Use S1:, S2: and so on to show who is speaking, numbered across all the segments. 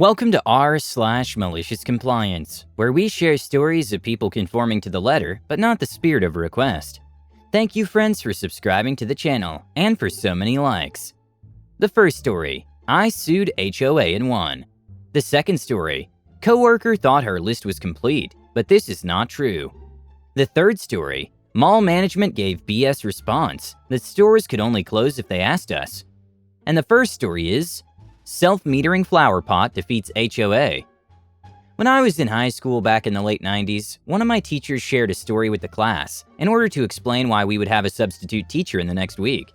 S1: Welcome to r/Malicious Compliance, where we share stories of people conforming to the letter, but not the spirit of a request. Thank you, friends, for subscribing to the channel, and for so many likes. The first story, I sued HOA and won. The second story, coworker thought her list was complete, but this is not true. The third story, mall management gave BS response that stores could only close if they asked us. And the first story is, SelfMetering flower pot defeats HOA. When I was in high school back in the late 90s, one of my teachers shared a story with the class in order to explain why we would have a substitute teacher in the next week.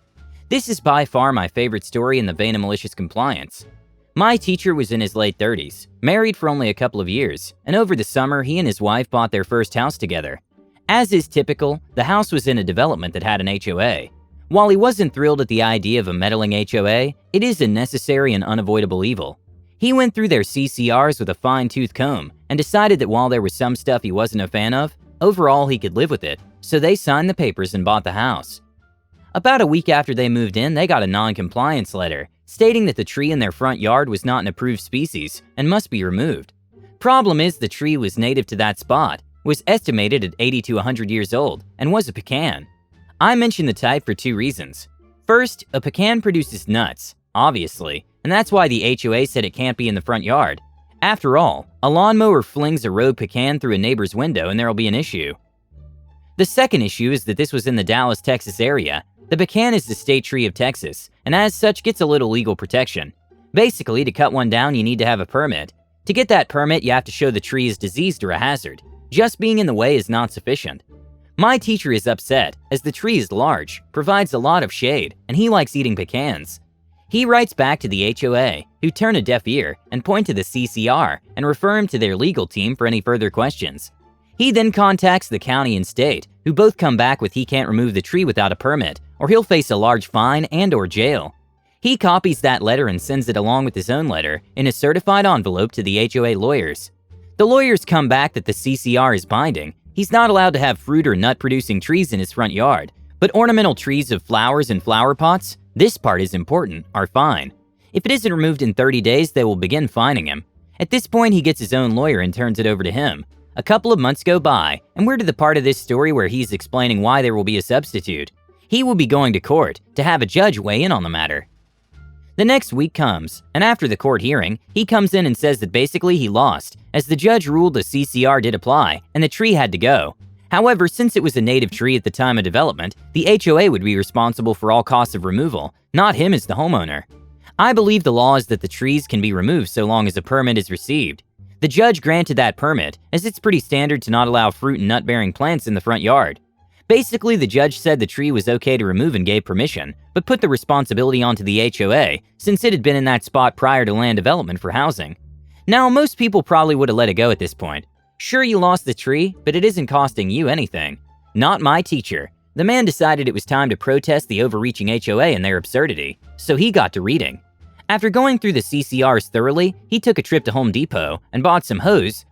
S1: This is by far my favorite story in the vein of malicious compliance. My teacher was in his late 30s, married for only a couple of years, and over the summer he and his wife bought their first house together. As is typical, the house was in a development that had an HOA. While he wasn't thrilled at the idea of a meddling HOA, it is a necessary and unavoidable evil. He went through their CCRs with a fine-tooth comb and decided that while there was some stuff he wasn't a fan of, overall he could live with it, so they signed the papers and bought the house. About a week after they moved in, they got a non-compliance letter stating that the tree in their front yard was not an approved species and must be removed. Problem is, the tree was native to that spot, was estimated at 80 to 100 years old, and was a pecan. I mention the type for two reasons. First, a pecan produces nuts, obviously, and that's why the HOA said it can't be in the front yard. After all, a lawnmower flings a rogue pecan through a neighbor's window and there'll be an issue. The second issue is that this was in the Dallas, Texas area. The pecan is the state tree of Texas, and as such gets a little legal protection. Basically, to cut one down you need to have a permit. To get that permit, you have to show the tree is diseased or a hazard. Just being in the way is not sufficient. My teacher is upset, as the tree is large, provides a lot of shade, and he likes eating pecans. He writes back to the HOA, who turn a deaf ear and point to the CCR and refer him to their legal team for any further questions. He then contacts the county and state, who both come back with he can't remove the tree without a permit, or he'll face a large fine and/or jail. He copies that letter and sends it along with his own letter in a certified envelope to the HOA lawyers. The lawyers come back that the CCR is binding. He's not allowed to have fruit or nut-producing trees in his front yard, but ornamental trees of flowers and flower pots, this part is important, are fine. If it isn't removed in 30 days, they will begin fining him. At this point, he gets his own lawyer and turns it over to him. A couple of months go by, and we're to the part of this story where he's explaining why there will be a substitute. He will be going to court to have a judge weigh in on the matter. The next week comes, and after the court hearing, he comes in and says that basically he lost, as the judge ruled the CCR did apply, and the tree had to go. However, since it was a native tree at the time of development, the HOA would be responsible for all costs of removal, not him as the homeowner. I believe the law is that the trees can be removed so long as a permit is received. The judge granted that permit, as it's pretty standard to not allow fruit and nut-bearing plants in the front yard. Basically, the judge said the tree was okay to remove and gave permission, but put the responsibility onto the HOA since it had been in that spot prior to land development for housing. Now, most people probably would have let it go at this point. Sure, you lost the tree, but it isn't costing you anything. Not my teacher. The man decided it was time to protest the overreaching HOA and their absurdity, so he got to reading. After going through the CCRs thoroughly, he took a trip to Home Depot and bought some hose,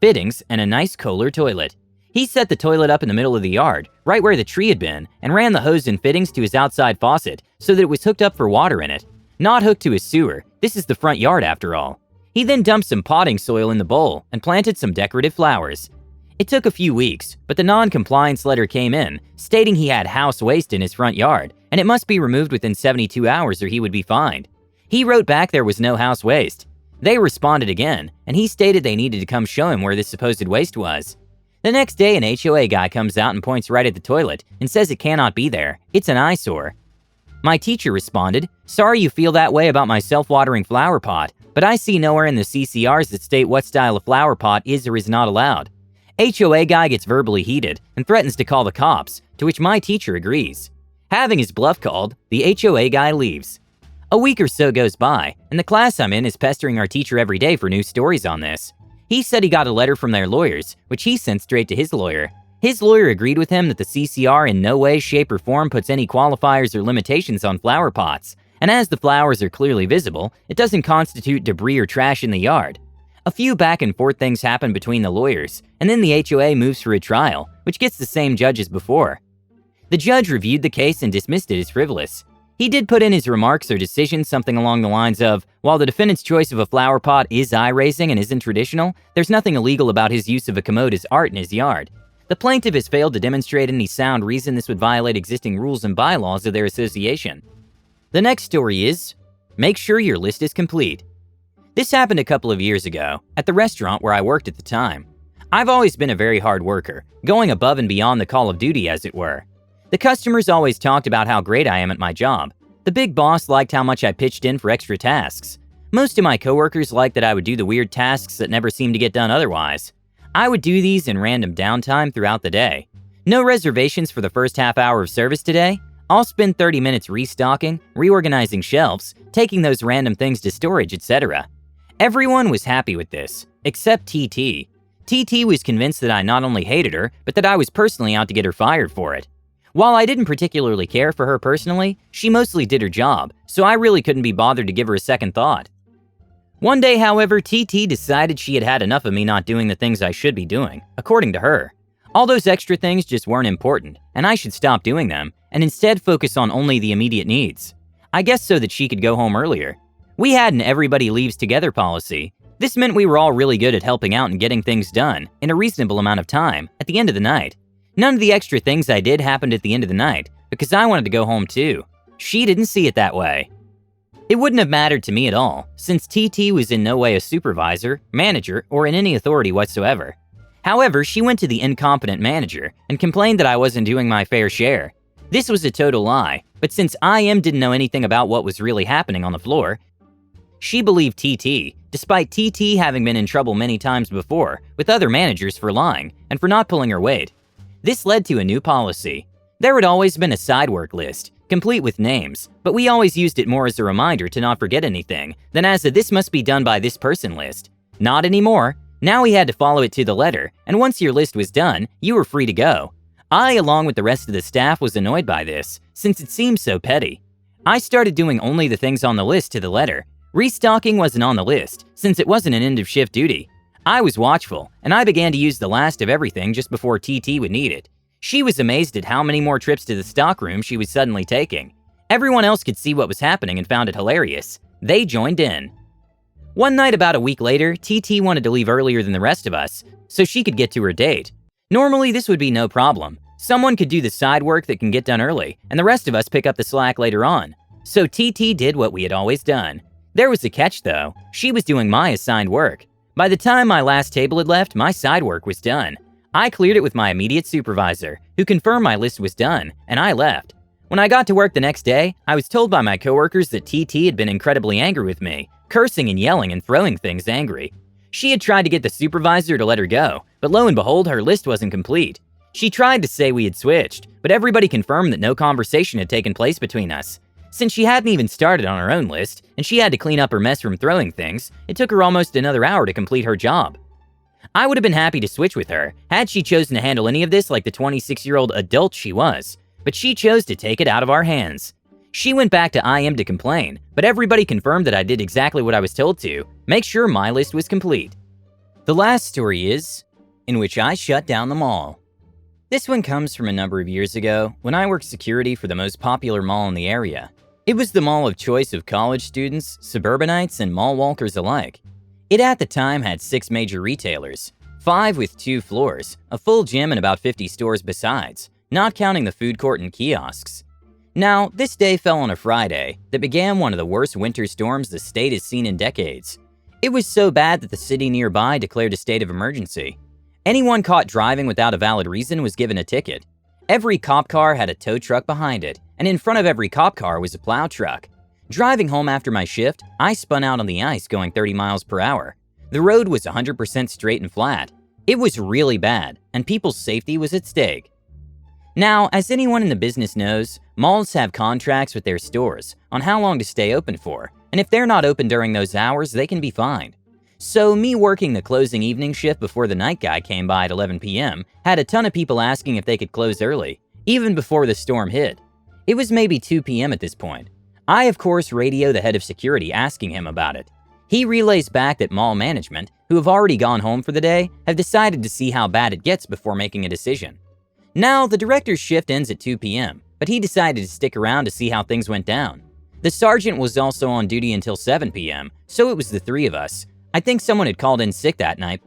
S1: fittings, and a nice Kohler toilet. He set the toilet up in the middle of the yard, right where the tree had been, and ran the hose and fittings to his outside faucet so that it was hooked up for water in it. Not hooked to his sewer. This is the front yard after all. He then dumped some potting soil in the bowl and planted some decorative flowers. It took a few weeks, but the non-compliance letter came in, stating he had house waste in his front yard, and it must be removed within 72 hours or he would be fined. He wrote back there was no house waste. They responded again, and he stated they needed to come show him where this supposed waste was. The next day, an HOA guy comes out and points right at the toilet and says it cannot be there. It's an eyesore. My teacher responded, "Sorry you feel that way about my self-watering flower pot, but I see nowhere in the CCRs that state what style of flower pot is or is not allowed." HOA guy gets verbally heated and threatens to call the cops, to which my teacher agrees. Having his bluff called, the HOA guy leaves. A week or so goes by, and the class I'm in is pestering our teacher every day for new stories on this. He said he got a letter from their lawyers, which he sent straight to his lawyer. His lawyer agreed with him that the CCR in no way, shape, or form puts any qualifiers or limitations on flower pots, and as the flowers are clearly visible, it doesn't constitute debris or trash in the yard. A few back and forth things happen between the lawyers, and then the HOA moves for a trial, which gets the same judge as before. The judge reviewed the case and dismissed it as frivolous. He did put in his remarks or decisions something along the lines of, while the defendant's choice of a flower pot is eye-raising and isn't traditional, there's nothing illegal about his use of a commode as art in his yard. The plaintiff has failed to demonstrate any sound reason this would violate existing rules and bylaws of their association. The next story is, make sure your list is complete. This happened a couple of years ago, at the restaurant where I worked at the time. I've always been a very hard worker, going above and beyond the call of duty, as it were. The customers always talked about how great I am at my job. The big boss liked how much I pitched in for extra tasks. Most of my coworkers liked that I would do the weird tasks that never seemed to get done otherwise. I would do these in random downtime throughout the day. No reservations for the first half hour of service today? I'll spend 30 minutes restocking, reorganizing shelves, taking those random things to storage, etc. Everyone was happy with this, except TT. TT was convinced that I not only hated her, but that I was personally out to get her fired for it. While I didn't particularly care for her personally, she mostly did her job, so I really couldn't be bothered to give her a second thought. One day, however, TT decided she had had enough of me not doing the things I should be doing, according to her. All those extra things just weren't important, and I should stop doing them, and instead focus on only the immediate needs. I guess so that she could go home earlier. We had an everybody leaves together policy. This meant we were all really good at helping out and getting things done, in a reasonable amount of time, at the end of the night. None of the extra things I did happened at the end of the night, because I wanted to go home too. She didn't see it that way. It wouldn't have mattered to me at all, since TT was in no way a supervisor, manager, or in any authority whatsoever. However, she went to the incompetent manager and complained that I wasn't doing my fair share. This was a total lie, but since IM didn't know anything about what was really happening on the floor, she believed TT, despite TT having been in trouble many times before with other managers for lying and for not pulling her weight. This led to a new policy. There had always been a side work list, complete with names, but we always used it more as a reminder to not forget anything than as a "this must be done by this person" list. Not anymore. Now we had to follow it to the letter, and once your list was done, you were free to go. I, along with the rest of the staff, was annoyed by this, since it seemed so petty. I started doing only the things on the list to the letter. Restocking wasn't on the list, since it wasn't an end-of-shift duty. I was watchful, and I began to use the last of everything just before TT would need it. She was amazed at how many more trips to the stockroom she was suddenly taking. Everyone else could see what was happening and found it hilarious. They joined in. One night about a week later, TT wanted to leave earlier than the rest of us, so she could get to her date. Normally, this would be no problem. Someone could do the side work that can get done early, and the rest of us pick up the slack later on. So TT did what we had always done. There was a catch though. She was doing my assigned work. By the time my last table had left, my side work was done. I cleared it with my immediate supervisor, who confirmed my list was done, and I left. When I got to work the next day, I was told by my coworkers that TT had been incredibly angry with me, cursing and yelling and throwing things angry. She had tried to get the supervisor to let her go, but lo and behold, her list wasn't complete. She tried to say we had switched, but everybody confirmed that no conversation had taken place between us. Since she hadn't even started on her own list, and she had to clean up her mess from throwing things, it took her almost another hour to complete her job. I would have been happy to switch with her, had she chosen to handle any of this like the 26-year-old adult she was, but she chose to take it out of our hands. She went back to IM to complain, but everybody confirmed that I did exactly what I was told to, make sure my list was complete. The last story is, in which I shut down the mall. This one comes from a number of years ago, when I worked security for the most popular mall in the area. It was the mall of choice of college students, suburbanites, and mall walkers alike. It at the time had 6 major retailers, 5 with 2 floors, a full gym, and about 50 stores besides, not counting the food court and kiosks. Now, this day fell on a Friday that began one of the worst winter storms the state has seen in decades. It was so bad that the city nearby declared a state of emergency. Anyone caught driving without a valid reason was given a ticket. Every cop car had a tow truck behind it, and in front of every cop car was a plow truck. Driving home after my shift, I spun out on the ice going 30 miles per hour. The road was 100% straight and flat. It was really bad, and people's safety was at stake. Now, as anyone in the business knows, malls have contracts with their stores on how long to stay open for, and if they're not open during those hours, they can be fined. So me working the closing evening shift before the night guy came by at 11 p.m. had a ton of people asking if they could close early, even before the storm hit. It was maybe 2 p.m. at this point. I, of course, radio the head of security asking him about it. He relays back that mall management, who have already gone home for the day, have decided to see how bad it gets before making a decision. Now, the director's shift ends at 2 p.m., but he decided to stick around to see how things went down. The sergeant was also on duty until 7 p.m., so it was the three of us. I think someone had called in sick that night,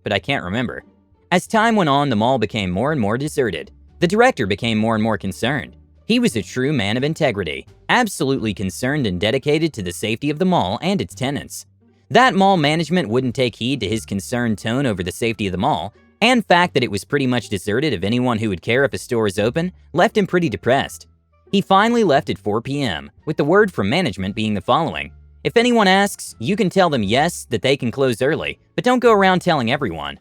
S1: but I can't remember. As time went on, the mall became more and more deserted. The director became more and more concerned. He was a true man of integrity, absolutely concerned and dedicated to the safety of the mall and its tenants. That mall management wouldn't take heed to his concerned tone over the safety of the mall, and fact that it was pretty much deserted of anyone who would care if a store is open left him pretty depressed. He finally left at 4 p.m., with the word from management being the following: if anyone asks, you can tell them yes, that they can close early, but don't go around telling everyone.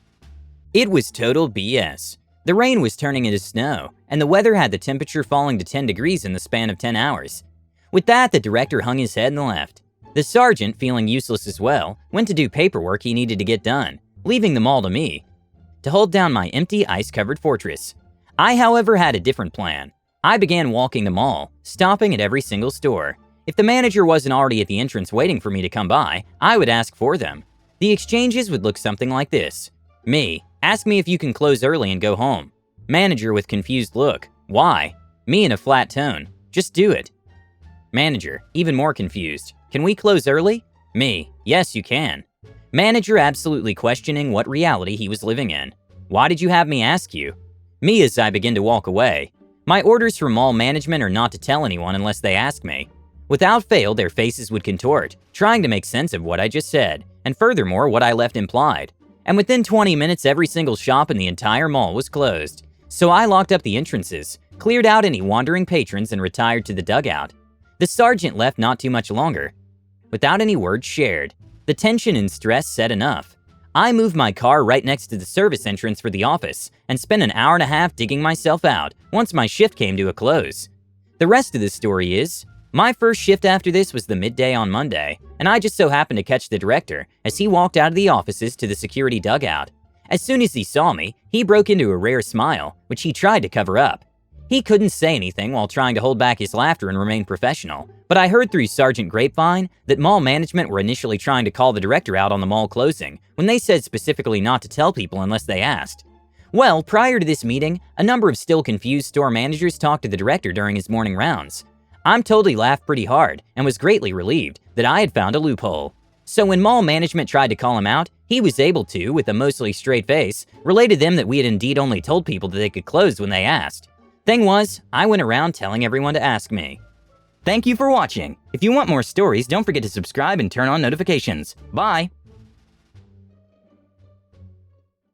S1: It was total BS. The rain was turning into snow, and the weather had the temperature falling to 10 degrees in the span of 10 hours. With that, the director hung his head and left. The sergeant, feeling useless as well, went to do paperwork he needed to get done, leaving them all to me, to hold down my empty, ice-covered fortress. I, however, had a different plan. I began walking the mall, stopping at every single store. If the manager wasn't already at the entrance waiting for me to come by, I would ask for them. The exchanges would look something like this. Me: ask me if you can close early and go home. Manager with confused look: why? Me in a flat tone: just do it. Manager, even more confused: can we close early? Me: yes, you can. Manager absolutely questioning what reality he was living in: why did you have me ask you? Me as I begin to walk away: my orders from mall management are not to tell anyone unless they ask me. Without fail, their faces would contort, trying to make sense of what I just said, and furthermore what I left implied. And within 20 minutes, every single shop in the entire mall was closed. So I locked up the entrances, cleared out any wandering patrons, and retired to the dugout. The sergeant left not too much longer. Without any words shared, the tension and stress said enough. I moved my car right next to the service entrance for the office and spent an hour and a half digging myself out once my shift came to a close. The rest of the story is, my first shift after this was the midday on Monday, and I just so happened to catch the director as he walked out of the offices to the security dugout. As soon as he saw me, he broke into a rare smile, which he tried to cover up. He couldn't say anything while trying to hold back his laughter and remain professional, but I heard through Sergeant Grapevine that mall management were initially trying to call the director out on the mall closing, when they said specifically not to tell people unless they asked. Well, prior to this meeting, a number of still confused store managers talked to the director during his morning rounds. I'm told he laughed pretty hard and was greatly relieved that I had found a loophole. So when mall management tried to call him out, he was able to, with a mostly straight face, relay to them that we had indeed only told people that they could close when they asked. Thing was, I went around telling everyone to ask me. Thank you for watching. If you want more stories, don't forget to subscribe and turn on notifications. Bye!